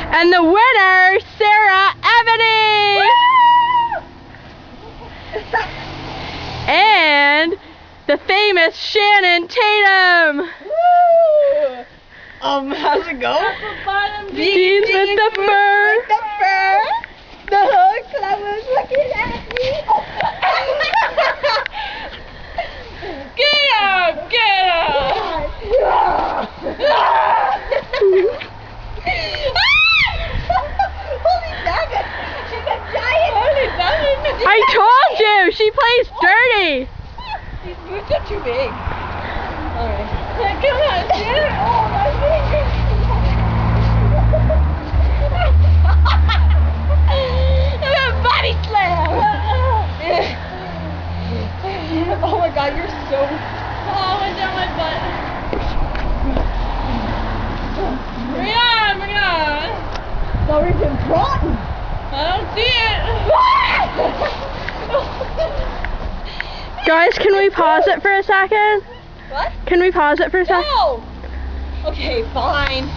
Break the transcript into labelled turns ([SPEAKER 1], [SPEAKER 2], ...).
[SPEAKER 1] And the winner, Sarah Ebony! And the famous Shannon Tatum!
[SPEAKER 2] How's it go?
[SPEAKER 1] Jeans with the fur.
[SPEAKER 2] The hooks, and I was looking at me.
[SPEAKER 1] Get up! Get up!
[SPEAKER 2] Holy nugget! She's a giant! Holy nugget!
[SPEAKER 1] I told you! She plays dirty!
[SPEAKER 2] These boots are too big. Alright. Come on, Shannon! Oh, my fingers! Body slam! Oh my god, you're so...
[SPEAKER 1] Oh, went down my butt. Bring on!
[SPEAKER 2] Norwegian rotten!
[SPEAKER 1] I don't see it! Guys, can we pause it for a second?
[SPEAKER 2] What?
[SPEAKER 1] Can we pause it for a second?
[SPEAKER 2] No! Okay, fine.